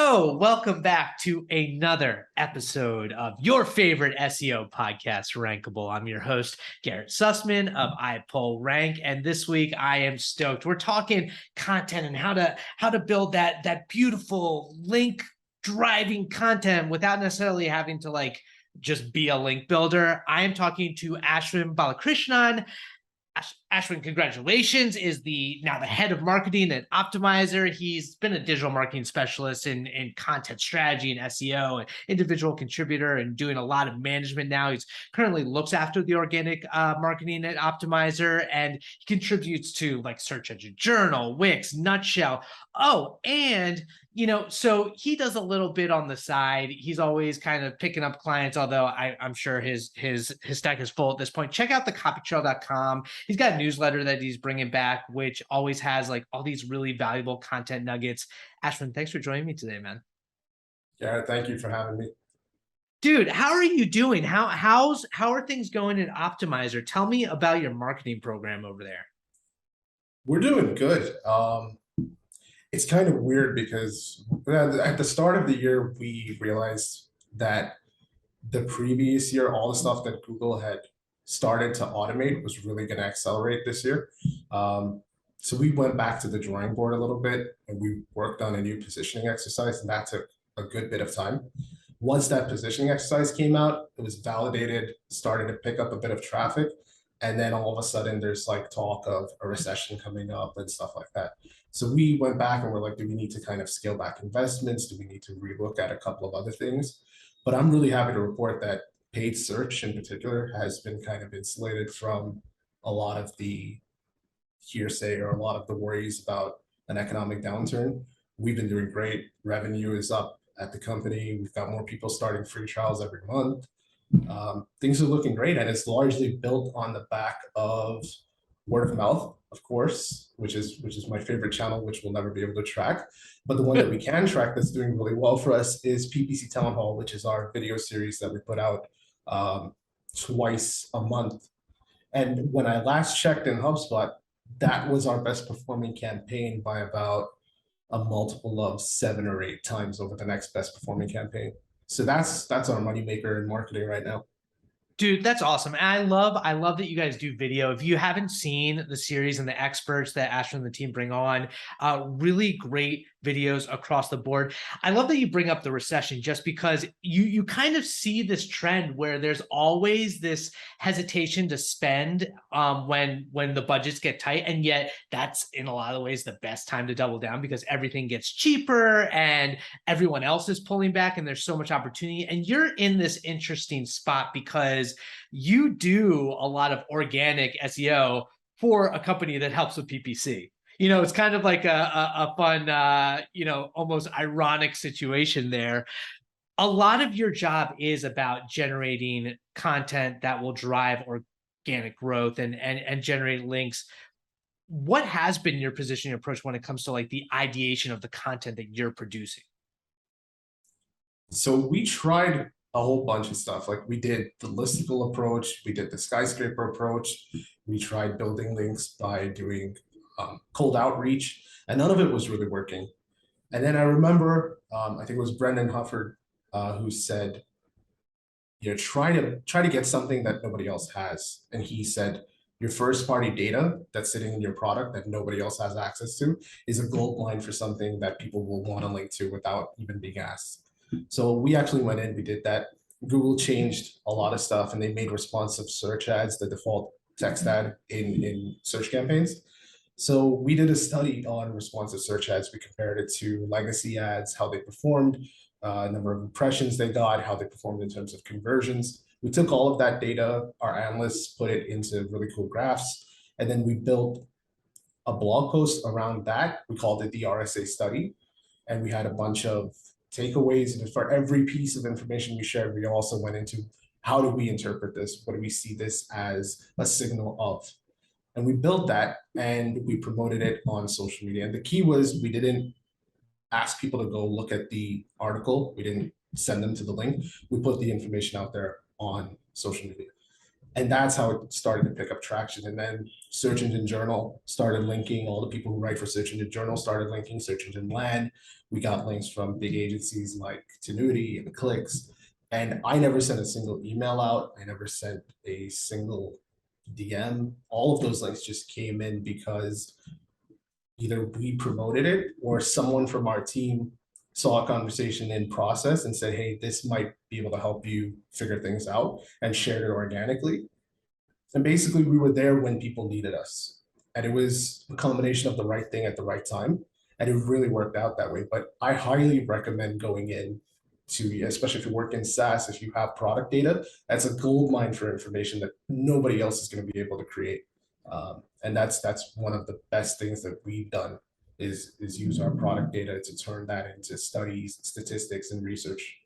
Yo, welcome back to another episode of your favorite SEO podcast, Rankable. I'm your host, Garrett Sussman of iPullRank, and this week I am stoked. We're talking content and how to build that beautiful link driving content without necessarily having to just be a link builder. I am talking to Ashwin Balakrishnan. Ashwin, congratulations, is now the head of marketing at Optimizer. He's been a digital marketing specialist in content strategy and SEO, and individual contributor, and doing a lot of management now. He's currently looks after the organic marketing at Optimizer, and he contributes to Search Engine Journal, Wix, Nutshell. Oh, and so he does a little bit on the side. He's always kind of picking up clients, although I'm sure his stack is full at this point. Check out thecopytrail.com. He's got a newsletter that he's bringing back, which always has all these really valuable content nuggets. Ashwin, thanks for joining me today, man. Yeah, thank you for having me. Dude, how are you doing? How are things going at Optimizer? Tell me about your marketing program over there. We're doing good. It's kind of weird because at the start of the year, we realized that the previous year, all the stuff that Google had started to automate was really going to accelerate this year. So we went back to the drawing board a little bit and we worked on a new positioning exercise, and that took a good bit of time. Once that positioning exercise came out, it was validated, started to pick up a bit of traffic. And then all of a sudden there's talk of a recession coming up and stuff like that. So we went back and we're like, do we need to kind of scale back investments? Do we need to relook at a couple of other things? But I'm really happy to report that paid search in particular has been kind of insulated from a lot of the hearsay or a lot of the worries about an economic downturn. We've been doing great. Revenue is up at the company. We've got more people starting free trials every month. Things are looking great, and it's largely built on the back of word of mouth, of course, which is my favorite channel, which we'll never be able to track. But the one that we can track that's doing really well for us is PPC Town Hall, which is our video series that we put out twice a month. And when I last checked in HubSpot, that was our best performing campaign by about a multiple of 7 or 8 times over the next best performing campaign. So that's our moneymaker in marketing right now. Dude, that's awesome. And I love that you guys do video. If you haven't seen the series and the experts that Ashwin and the team bring on, really great videos across the board. I love that you bring up the recession, just because you kind of see this trend where there's always this hesitation to spend when the budgets get tight, and yet that's in a lot of ways the best time to double down because everything gets cheaper and everyone else is pulling back and there's so much opportunity. And you're in this interesting spot because you do a lot of organic SEO for a company that helps with PPC. It's kind of like a fun, almost ironic situation there. A lot of your job is about generating content that will drive organic growth and generate links. What has been your position, your approach when it comes to the ideation of the content that you're producing? So we tried a whole bunch of stuff. We did the listicle approach, we did the skyscraper approach, we tried building links by doing cold outreach, and none of it was really working. And then I remember, I think it was Brendan Hufford who said, try to get something that nobody else has. And he said, your first party data that's sitting in your product that nobody else has access to is a gold mine for something that people will want to link to without even being asked. So we actually went in, we did that. Google changed a lot of stuff, and they made responsive search ads the default text ad in search campaigns. So we did a study on responsive search ads. We compared it to legacy ads, how they performed, number of impressions they got, how they performed in terms of conversions. We took all of that data, our analysts put it into really cool graphs, and then we built a blog post around that. We called it the RSA study, and we had a bunch of takeaways. And for every piece of information we shared, we also went into how do we interpret this? What do we see this as a signal of? And we built that and we promoted it on social media. And the key was we didn't ask people to go look at the article. We didn't send them to the link. We put the information out there on social media. And that's how it started to pick up traction. And then Search Engine Journal started linking. All the people who write for Search Engine Journal started linking Search Engine Land. We got links from big agencies like Tenuity and Clicks. And I never sent a single email out. I never sent a single DM. All of those links just came in because either we promoted it or someone from our team saw a conversation in process and said, hey, this might be able to help you figure things out, and shared it organically. And basically, we were there when people needed us. And it was a combination of the right thing at the right time. And it really worked out that way. But I highly recommend going in to, especially if you work in SaaS, if you have product data, that's a gold mine for information that nobody else is going to be able to create. And that's one of the best things that we've done is use our product data to turn that into studies, statistics, and research.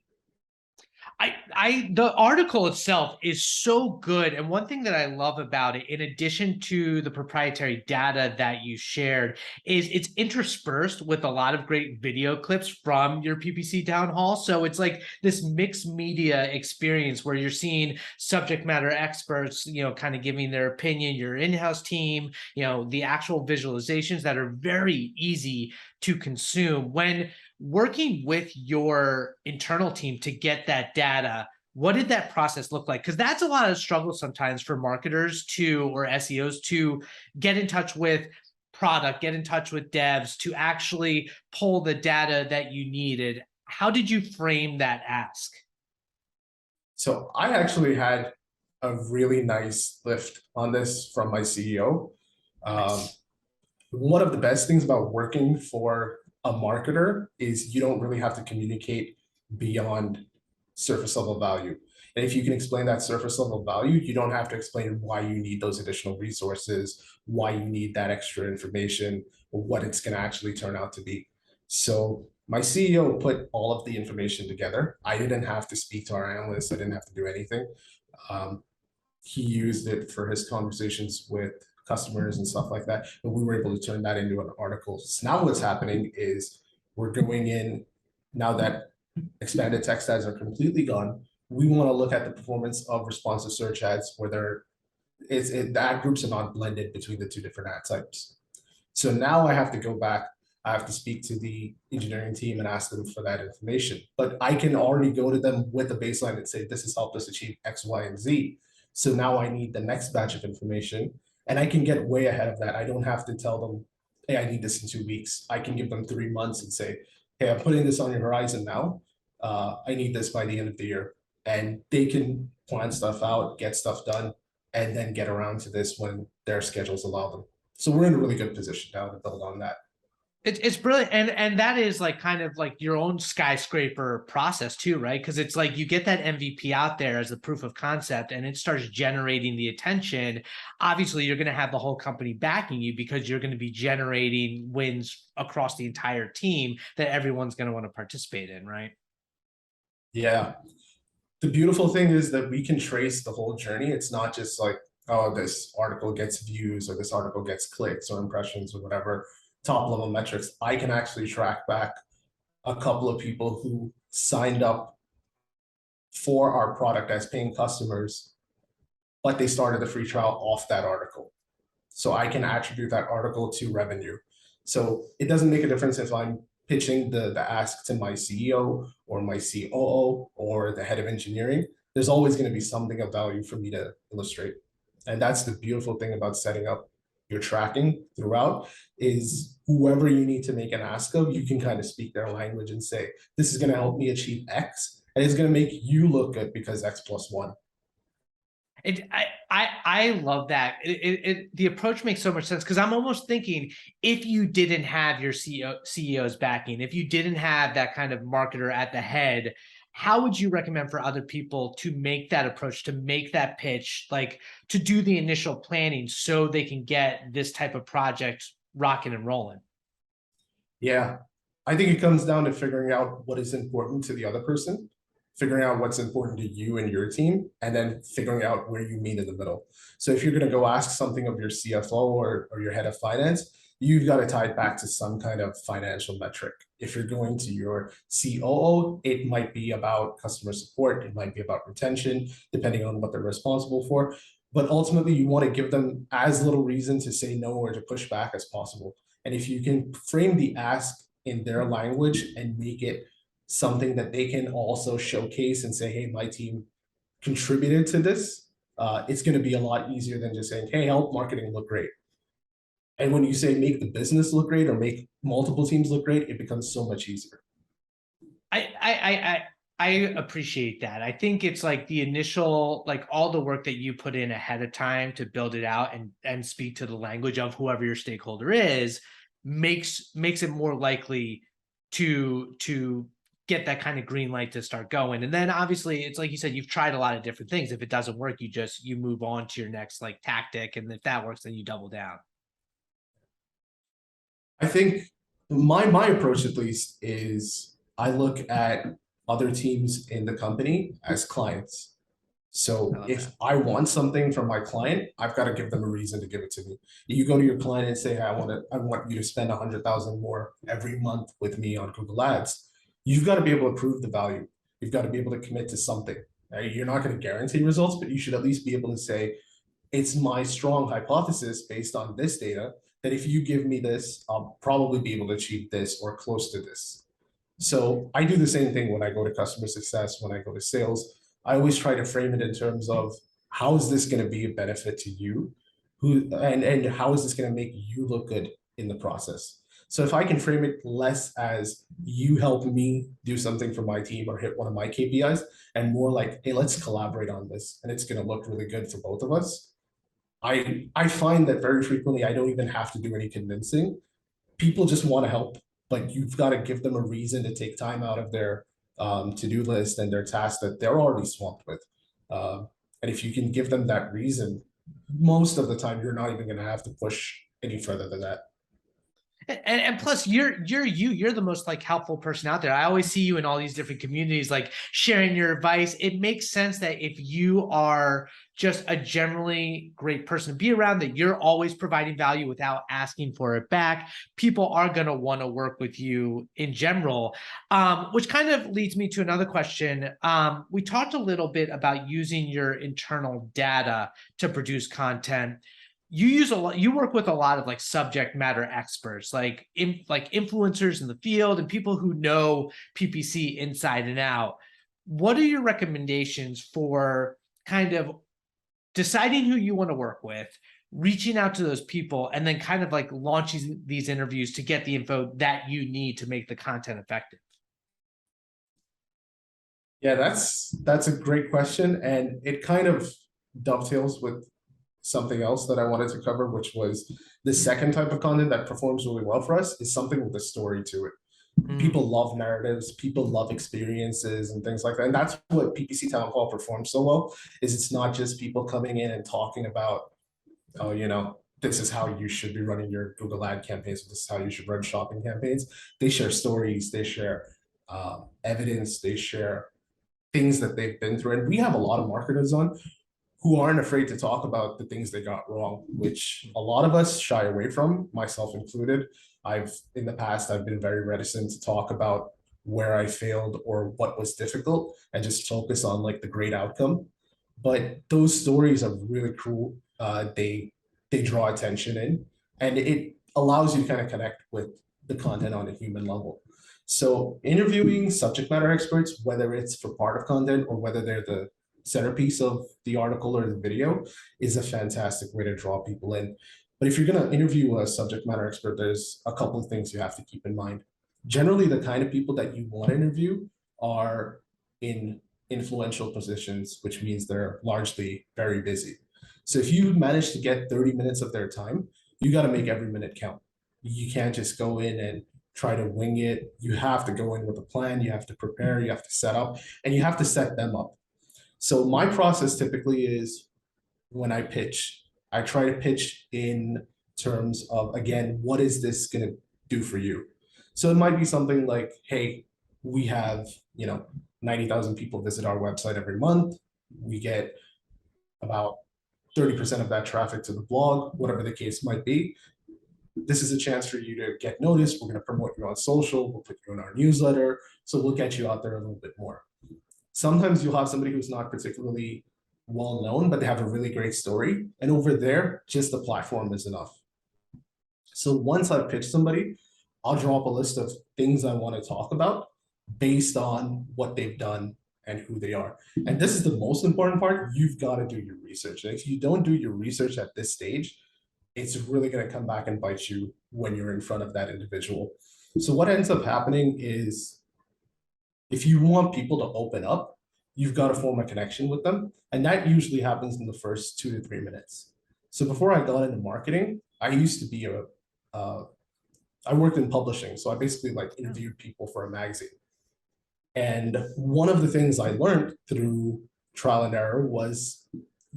The article itself is so good. And one thing that I love about it, in addition to the proprietary data that you shared, is it's interspersed with a lot of great video clips from your PPC town hall. So it's like this mixed media experience where you're seeing subject matter experts, kind of giving their opinion, your in-house team, the actual visualizations that are very easy to consume. When working with your internal team to get that data, what did that process look like? Because that's a lot of struggle sometimes for marketers or SEOs to get in touch with product, get in touch with devs to actually pull the data that you needed. How did you frame that ask? So I actually had a really nice lift on this from my CEO. Nice. One of the best things about working for a marketer is you don't really have to communicate beyond surface level value. And if you can explain that surface level value, you don't have to explain why you need those additional resources, why you need that extra information, or what it's going to actually turn out to be. So my CEO put all of the information together. I didn't have to speak to our analysts. I didn't have to do anything. He used it for his conversations with customers and stuff like that. And we were able to turn that into an article. So now what's happening is we're going in, now that expanded text ads are completely gone, we want to look at the performance of responsive search ads where the ad groups are not blended between the two different ad types. So now I have to go back, I have to speak to the engineering team and ask them for that information. But I can already go to them with a baseline and say, this has helped us achieve X, Y, and Z. So now I need the next batch of information, and I can get way ahead of that. I don't have to tell them, hey, I need this in 2 weeks. I can give them 3 months and say, hey, I'm putting this on your horizon now. I need this by the end of the year. And they can plan stuff out, get stuff done, and then get around to this when their schedules allow them. So we're in a really good position now to build on that. It's brilliant, and that is like kind of like your own skyscraper process too, right? Because it's like you get that MVP out there as the proof of concept, and it starts generating the attention. Obviously, you're going to have the whole company backing you because you're going to be generating wins across the entire team that everyone's going to want to participate in, right? Yeah. The beautiful thing is that we can trace the whole journey. It's not just like, oh, this article gets views or this article gets clicks or impressions or whatever top level metrics. I can actually track back a couple of people who signed up for our product as paying customers, but they started the free trial off that article. So I can attribute that article to revenue. So it doesn't make a difference if I'm pitching the ask to my CEO or my COO or the head of engineering. There's always going to be something of value for me to illustrate. And that's the beautiful thing about setting up your tracking throughout, is whoever you need to make an ask of, you can kind of speak their language and say, this is going to help me achieve X, and it's going to make you look good because X plus one. I love that. The approach makes so much sense, because I'm almost thinking, if you didn't have your CEO's backing, if you didn't have that kind of marketer at the head, how would you recommend for other people to make that approach, to make that pitch, like to do the initial planning so they can get this type of project rocking and rolling? Yeah, I think it comes down to figuring out what is important to the other person, figuring out what's important to you and your team, and then figuring out where you meet in the middle. So if you're going to go ask something of your CFO or your head of finance, you've got to tie it back to some kind of financial metric. If you're going to your COO, it might be about customer support, it might be about retention, depending on what they're responsible for. but ultimately you want to give them as little reason to say no or to push back as possible. And if you can frame the ask in their language and make it something that they can also showcase and say, hey, my team contributed to this, it's going to be a lot easier than just saying, hey, help marketing look great. And when you say make the business look great or make multiple teams look great, it becomes so much easier. I appreciate that. I think it's like the initial, like all the work that you put in ahead of time to build it out and speak to the language of whoever your stakeholder is, makes it more likely to get that kind of green light to start going. And then obviously it's like you said, you've tried a lot of different things. If it doesn't work, you move on to your next like tactic. And if that works, then you double down. I think my approach at least is I look at other teams in the company as clients. So if I want something from my client, I've got to give them a reason to give it to me. You go to your client and say, I want you to spend 100,000 more every month with me on Google Ads. You've got to be able to prove the value. You've got to be able to commit to something. Right? You're not going to guarantee results, but you should at least be able to say, it's my strong hypothesis based on this data that if you give me this, I'll probably be able to achieve this or close to this. So I do the same thing when I go to customer success, when I go to sales. I always try to frame it in terms of how is this going to be a benefit to you, and how is this going to make you look good in the process. So if I can frame it less as you help me do something for my team or hit one of my KPIs, and more like, hey, let's collaborate on this, and it's going to look really good for both of us. I find that very frequently I don't even have to do any convincing. People just want to help, but you've got to give them a reason to take time out of their to-do list and their tasks that they're already swamped with. And if you can give them that reason, most of the time you're not even going to have to push any further than that. And plus you're the most like helpful person out there. I always see you in all these different communities, like sharing your advice. It makes sense that if you are just a generally great person to be around, that you're always providing value without asking for it back, people are going to want to work with you in general. Which kind of leads me to another question. We talked a little bit about using your internal data to produce content. You work with a lot of like subject matter experts, like influencers in the field and people who know PPC inside and out. What are your recommendations for kind of deciding who you want to work with, reaching out to those people, and then kind of like launching these interviews to get the info that you need to make the content effective? Yeah, that's a great question, and it kind of dovetails with something else that I wanted to cover, which was the second type of content that performs really well for us is something with a story to it. People love narratives, people love experiences and things like that. And that's what PPC Town Hall performs so well, is it's not just people coming in and talking about, oh, this is how you should be running your Google ad campaigns, this is how you should run shopping campaigns. They share stories, they share evidence, they share things that they've been through. And we have a lot of marketers on who aren't afraid to talk about the things they got wrong, which a lot of us shy away from, myself included. In the past, I've been very reticent to talk about where I failed or what was difficult and just focus on like the great outcome. But those stories are really cool. They draw attention in, and it allows you to kind of connect with the content on a human level. So interviewing subject matter experts, whether it's for part of content or whether they're the centerpiece of the article or the video, is a fantastic way to draw people in. But if you're going to interview a subject matter expert, there's a couple of things you have to keep in mind. Generally, the kind of people that you want to interview are in influential positions, which means they're largely very busy. So if you manage to get 30 minutes of their time, you got to make every minute count. You can't just go in and try to wing it. You have to go in with a plan, you have to prepare, you have to set up, and you have to set them up. So my process typically is when I pitch, I try to pitch in terms of, again, what is this going to do for you? So it might be something like, hey, we have, 90,000 people visit our website every month. We get about 30% of that traffic to the blog, whatever the case might be. This is a chance for you to get noticed. We're going to promote you on social. We'll put you in our newsletter. So we'll get you out there a little bit more. Sometimes you'll have somebody who's not particularly well known, but they have a really great story. And over there, just the platform is enough. So once I pitch somebody, I'll drop a list of things I want to talk about based on what they've done and who they are. And this is the most important part. You've got to do your research. And if you don't do your research at this stage, it's really going to come back and bite you when you're in front of that individual. So what ends up happening is if you want people to open up, you've got to form a connection with them. And that usually happens in the first 2 to 3 minutes. So before I got into marketing, I used to be I worked in publishing. So I basically like interviewed people for a magazine. And one of the things I learned through trial and error was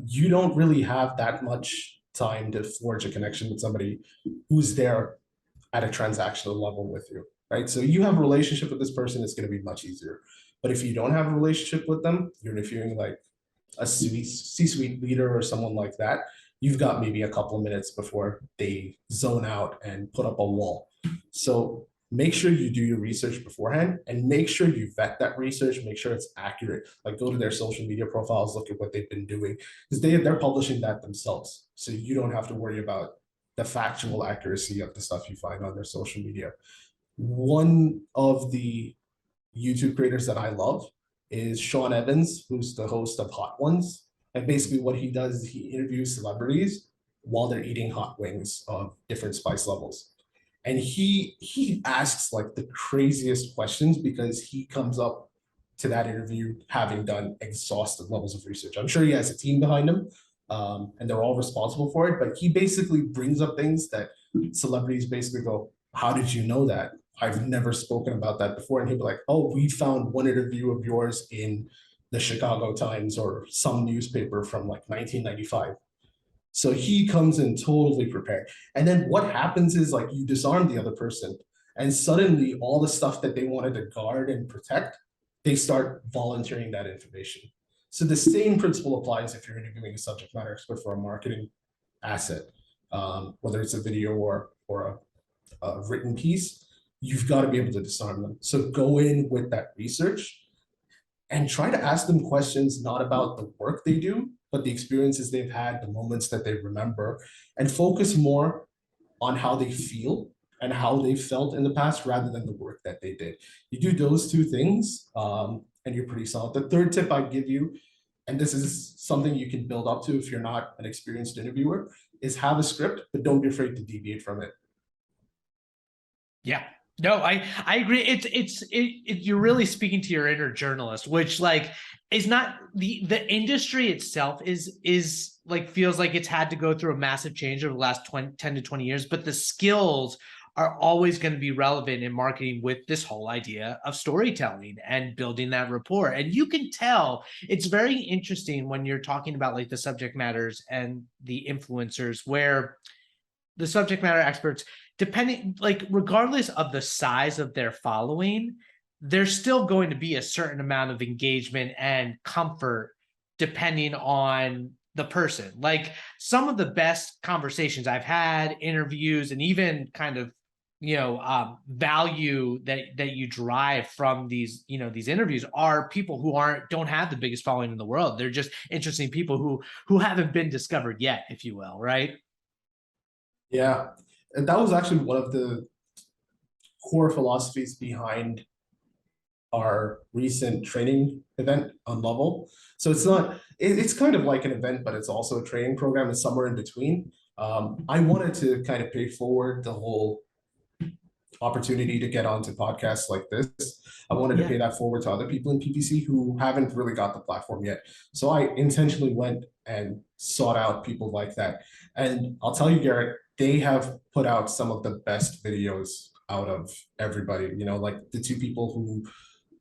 you don't really have that much time to forge a connection with somebody who's there at a transactional level with you, right? So you have a relationship with this person, it's going to be much easier. But if you don't have a relationship with them, you're interviewing like a C-suite leader or someone like that, you've got maybe a couple of minutes before they zone out and put up a wall. So make sure you do your research beforehand and make sure you vet that research, make sure it's accurate. Like go to their social media profiles, look at what they've been doing, because they're publishing that themselves. So you don't have to worry about the factual accuracy of the stuff you find on their social media. One of the YouTube creators that I love is Sean Evans, who's the host of Hot Ones. And basically what he does is he interviews celebrities while they're eating hot wings of different spice levels. And he asks like the craziest questions because he comes up to that interview having done exhaustive levels of research. I'm sure he has a team behind him, and they're all responsible for it, but he basically brings up things that celebrities basically go, how did you know that? I've never spoken about that before. And he'd be like, oh, we found one interview of yours in the Chicago Times or some newspaper from like 1995. So he comes in totally prepared. And then what happens is like you disarm the other person and suddenly all the stuff that they wanted to guard and protect, they start volunteering that information. So the same principle applies if you're interviewing a subject matter expert for a marketing asset, whether it's a video or a written piece, you've got to be able to disarm them. So go in with that research and try to ask them questions not about the work they do, but the experiences they've had, the moments that they remember, and focus more on how they feel and how they felt in the past rather than the work that they did. You do those two things, and you're pretty solid. The third tip I'd give you, and this is something you can build up to if you're not an experienced interviewer, is have a script, but don't be afraid to deviate from it. Yeah. No, I agree. You're really speaking to your inner journalist, which like is not the industry itself is like feels like it's had to go through a massive change over the last 10 to 20 years, but the skills are always going to be relevant in marketing with this whole idea of storytelling and building that rapport. And you can tell it's very interesting when you're talking about like the subject matters and the influencers where the subject matter experts, depending, like, regardless of the size of their following, there's still going to be a certain amount of engagement and comfort depending on the person. Like some of the best conversations I've had, interviews, and even kind of value that you derive from these these interviews are people who don't have the biggest following in the world. They're just interesting people who haven't been discovered yet, if you will, right? Yeah, and that was actually one of the core philosophies behind our recent training event on Level. So it's not, it's kind of like an event, but it's also a training program. It's somewhere in between. I wanted to kind of pay forward the whole opportunity to get onto podcasts like this. I wanted to pay that forward to other people in PPC who haven't really got the platform yet. So I intentionally went and sought out people like that. And I'll tell you, Garrett, they have put out some of the best videos out of everybody, like the two people who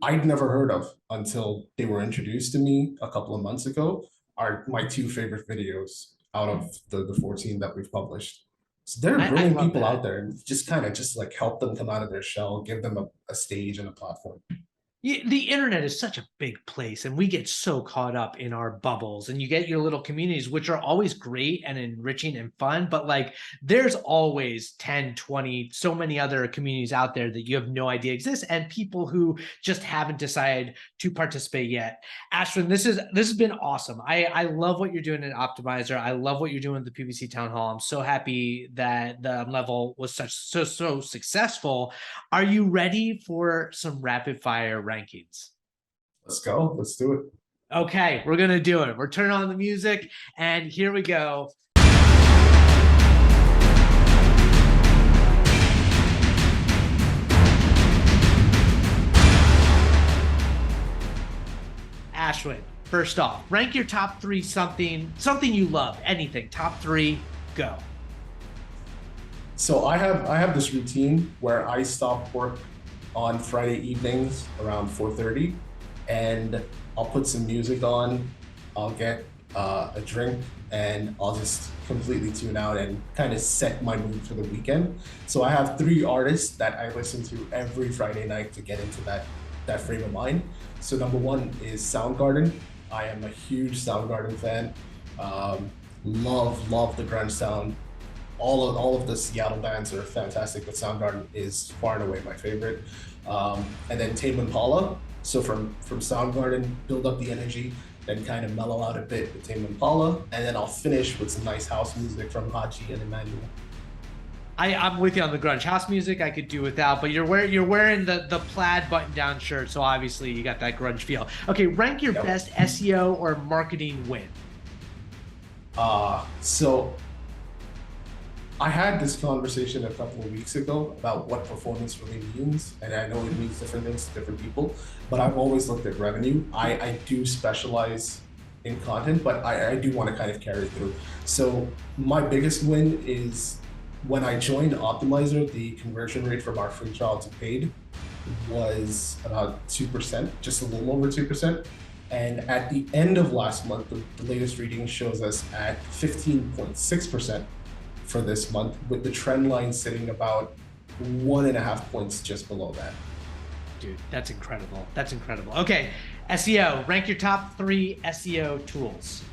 I'd never heard of until they were introduced to me a couple of months ago are my two favorite videos out of the 14 that we've published. So there are brilliant people out there, and just kind of just like help them come out of their shell, give them a stage and a platform. The internet is such a big place, and we get so caught up in our bubbles, and you get your little communities, which are always great and enriching and fun, but like there's always 10, 20, so many other communities out there that you have no idea exist, and people who just haven't decided to participate yet. Ashwin, this has been awesome. I love what you're doing in Optimizer. I love what you're doing with the PPC Town Hall. I'm so happy that the level was so successful. Are you ready for some rapid fire rankings? Let's go. Let's do it. Okay, we're gonna do it. We're turning on the music, and here we go. Ashwin, first off, rank your top three something you love, anything. Top three, go. So I have this routine where I stop work on Friday evenings around 4:30, and I'll put some music on. I'll get a drink, and I'll just completely tune out and kind of set my mood for the weekend. So I have three artists that I listen to every Friday night to get into that frame of mind. So number one is Soundgarden. I am a huge Soundgarden fan. Love the grunge sound. All of the Seattle bands are fantastic, but Soundgarden is far and away my favorite. And then Tame Impala. So from Soundgarden, build up the energy, then kind of mellow out a bit with Tame Impala, and then I'll finish with some nice house music from Haji and Emanuel. I'm with you on the grunge. House music I could do without, but you're wearing the plaid button-down shirt, so obviously you got that grunge feel. Okay, rank your best SEO or marketing win. So I had this conversation a couple of weeks ago about what performance really means, and I know it means different things to different people, but I've always looked at revenue. I do specialize in content, but I do want to kind of carry through. So my biggest win is when I joined Optimizer, the conversion rate from our free trial to paid was about 2%, just a little over 2%. And at the end of last month, the latest reading shows us at 15.6% for this month, with the trend line sitting about 1.5 points just below that. Dude, that's incredible. That's incredible. Okay, SEO, rank your top three SEO tools.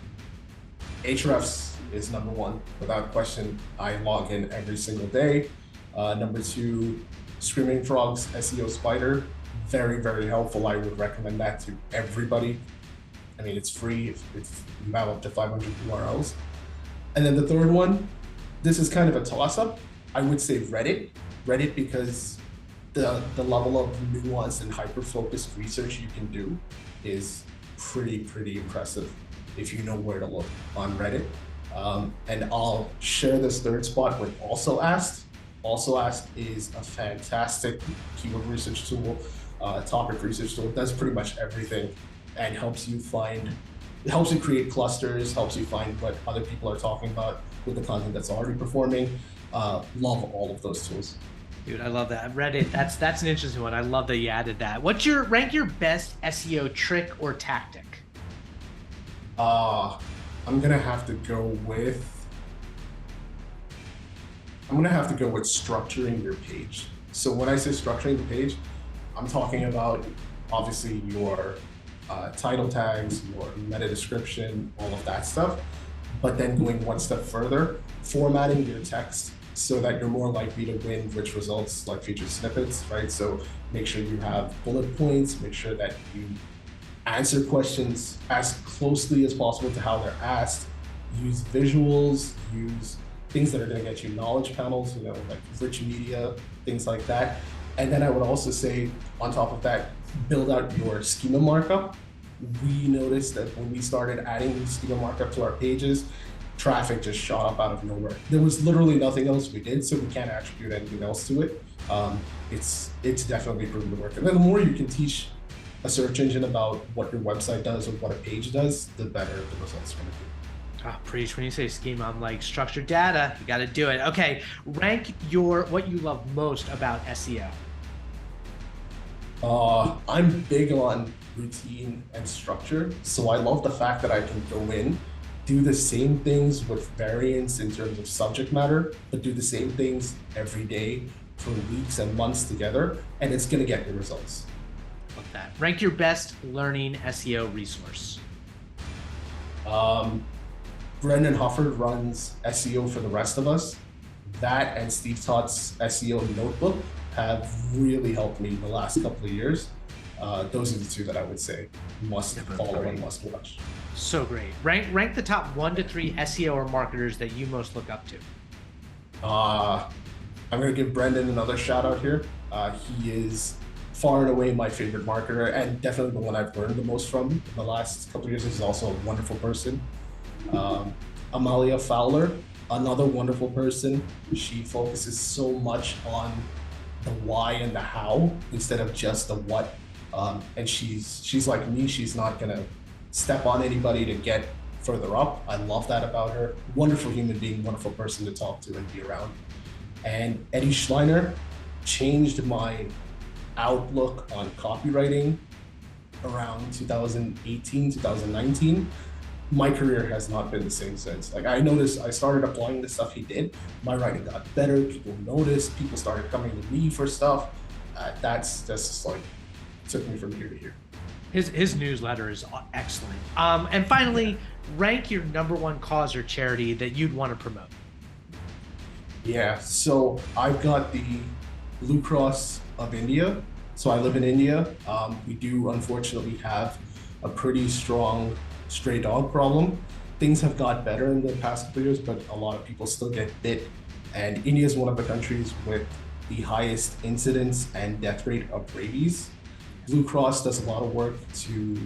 Ahrefs is number one, without question. I log in every single day. Number two, Screaming Frogs SEO Spider, very helpful. I would recommend that to everybody. I mean, it's free. It's you have up to 500 URLs. And then the third one, this is kind of a toss-up. I would say Reddit because the level of nuanced and hyper-focused research you can do is pretty impressive if you know where to look on Reddit. And I'll share this third spot with Also Asked. Also Asked is a fantastic keyword research tool, topic research tool. It does pretty much everything and helps you create clusters, helps you find what other people are talking about with the content that's already performing. Love all of those tools. Dude, I love that. Reddit, that's an interesting one. I love that you added that. Rank your best SEO trick or tactic? I'm gonna have to go with structuring your page. So when I say structuring the page, I'm talking about obviously your title tags, your meta description, all of that stuff. But then going one step further, formatting your text so that you're more likely to win rich results like featured snippets, right? So make sure you have bullet points, make sure that you answer questions as closely as possible to how they're asked, use visuals, use things that are going to get you knowledge panels, like rich media, things like that. And then I would also say, on top of that, build out your schema markup. We noticed that when we started adding schema markup to our pages, traffic just shot up out of nowhere. There was literally nothing else we did, so we can't attribute anything else to it. It's definitely proven to work. And then the more you can teach a search engine about what your website does or what a page does, the better the results are going to be. Preach. When you say schema, I'm like, structured data, you got to do it. Okay, rank what you love most about SEO. I'm big on routine and structure. So I love the fact that I can go in, do the same things with variance in terms of subject matter, but do the same things every day for weeks and months together, and it's going to get the results. Love that. Rank your best learning SEO resource. Brendan Hufford runs SEO for the rest of us. That and Steve Todd's SEO notebook have really helped me the last couple of years. Those are the two that I would say must follow and must watch. So great. Rank the top 1 to 3 SEO or marketers that you most look up to. I'm going to give Brendan another shout out here. He is far and away my favorite marketer, and definitely the one I've learned the most from in the last couple of years. He's also a wonderful person. Amalia Fowler, another wonderful person. She focuses so much on the why and the how instead of just the what. And she's like me. She's not gonna step on anybody to get further up. I love that about her. Wonderful human being, wonderful person to talk to and be around. And Eddie Schleiner changed my outlook on copywriting around 2018, 2019. My career has not been the same since. Like, I noticed I started applying the stuff he did. My writing got better. People noticed. People started coming to me for stuff. That's just like took me from here to here. His newsletter is excellent. And finally, rank your number 1 cause or charity that you'd want to promote. Yeah, so I've got the Blue Cross of India. So I live in India. We do unfortunately have a pretty strong stray dog problem. Things have got better in the past couple of years, but a lot of people still get bit. And India is one of the countries with the highest incidence and death rate of rabies. Blue Cross does a lot of work to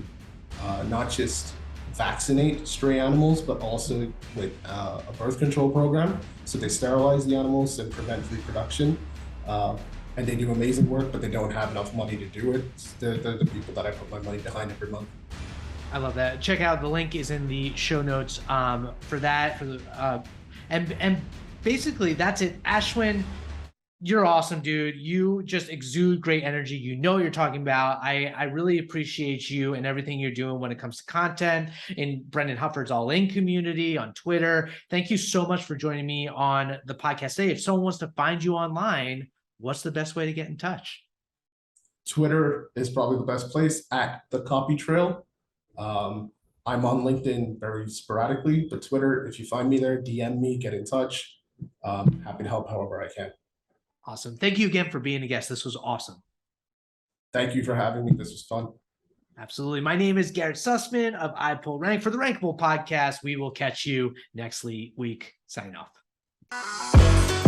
not just vaccinate stray animals, but also with a birth control program. So they sterilize the animals and prevent reproduction. And they do amazing work, but they don't have enough money to do it. They're the people that I put my money behind every month. I love that. Check out, the link is in the show notes for that. And basically that's it. Ashwin, you're awesome, dude. You just exude great energy. You know what you're talking about. I really appreciate you and everything you're doing when it comes to content in Brendan Hufford's All In community on Twitter. Thank you so much for joining me on the podcast today. If someone wants to find you online, what's the best way to get in touch? Twitter is probably the best place, at the Copy Trail. I'm on LinkedIn very sporadically, but Twitter, if you find me there, DM me, get in touch. Happy to help however I can. Awesome. Thank you again for being a guest. This was awesome. Thank you for having me. This was fun. Absolutely. My name is Garrett Sussman of iPullRank. For the Rankable podcast, we will catch you next week. Sign off.